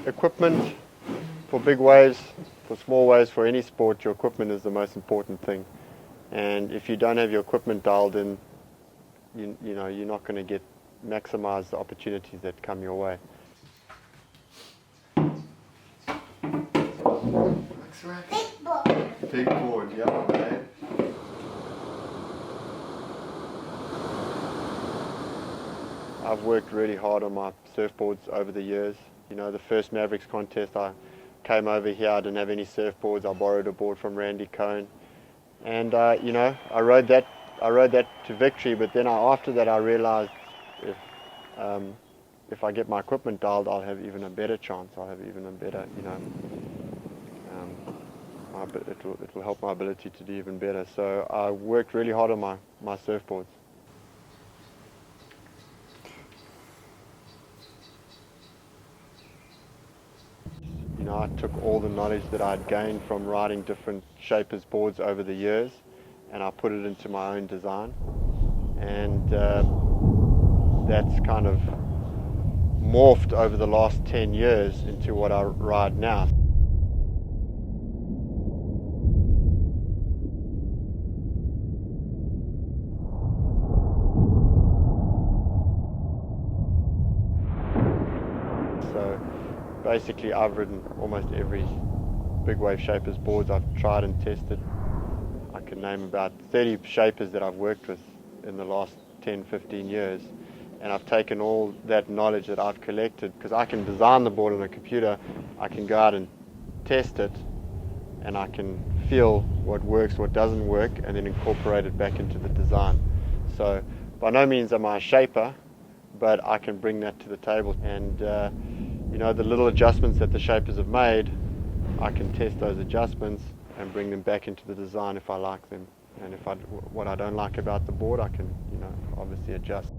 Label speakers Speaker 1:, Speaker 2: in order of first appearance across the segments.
Speaker 1: equipment for big waves, for small waves, for any sport, your equipment is the most important thing. And if you don't have your equipment dialed in, you know, you're not going to maximize the opportunities that come your way.
Speaker 2: Big board.
Speaker 1: Big board, yeah, man. I've worked really hard on my surfboards over the years. You know, the first Mavericks contest, I came over here, I didn't have any surfboards, I borrowed a board from Randy Cohen. And, you know, I rode that to victory, but then after that I realized if I get my equipment dialed, I'll have even a better chance, I'll have even a better, you know, it will help my ability to do even better. So I worked really hard on my surfboards. You know, I took all the knowledge that I'd gained from riding different shapers boards over the years, and I put it into my own design, and that's kind of morphed over the last 10 years into what I ride now. So basically I've ridden almost every big wave shapers boards I've tried and tested. I can name about 30 shapers that I've worked with in the last 10-15 years, and I've taken all that knowledge that I've collected, because I can design the board on a computer, I can go out and test it, and I can feel what works, what doesn't work, and then incorporate it back into the design. So by no means am I a shaper, but I can bring that to the table, and you know, the little adjustments that the shapers have made, I can test those adjustments and bring them back into the design if I like them. And if what I don't like about the board, I can, you know, obviously adjust.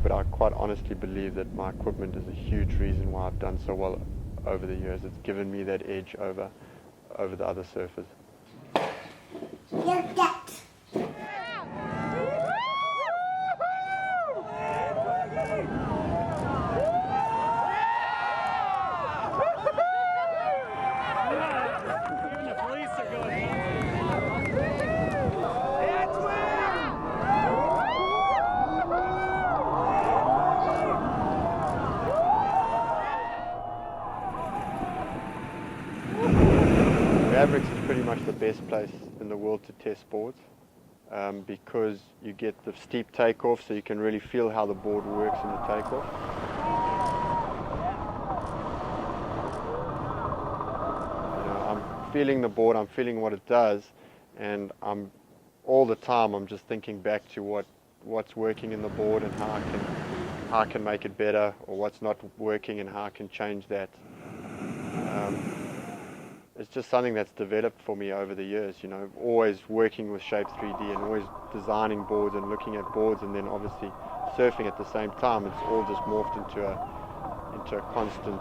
Speaker 1: But I quite honestly believe that my equipment is a huge reason why I've done so well over the years. It's given me that edge over the other surfers.
Speaker 2: Like that.
Speaker 1: Mavericks is pretty much the best place in the world to test boards because you get the steep takeoff, so you can really feel how the board works in the takeoff. You know, I'm feeling the board, I'm feeling what it does, and all the time I'm just thinking back to what's working in the board and how I can make it better, or what's not working and how I can change that. It's just something that's developed for me over the years, you know, always working with Shape 3D and always designing boards and looking at boards, and then obviously surfing at the same time. It's all just morphed into a constant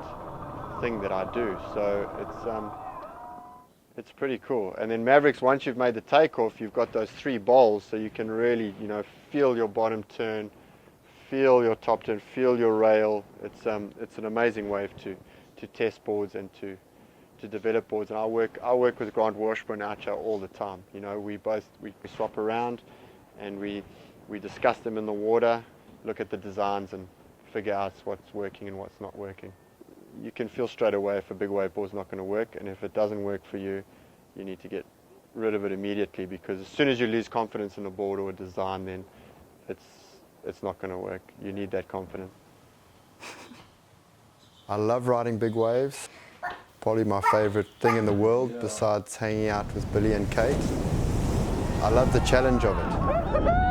Speaker 1: thing that I do. So it's pretty cool. And then Mavericks, once you've made the takeoff, you've got those 3 bowls, so you can really, you know, feel your bottom turn, feel your top turn, feel your rail. It's an amazing wave to test boards and to develop boards. And I work with Grant Washburn out here all the time. You know, we swap around and we discuss them in the water, look at the designs and figure out what's working and what's not working. You can feel straight away if a big wave board's not going to work, and if it doesn't work for you, you need to get rid of it immediately, because as soon as you lose confidence in a board or a design, then it's not going to work. You need that confidence. I love riding big waves. Probably my favorite thing in the world besides hanging out with Billy and Kate. I love the challenge of it.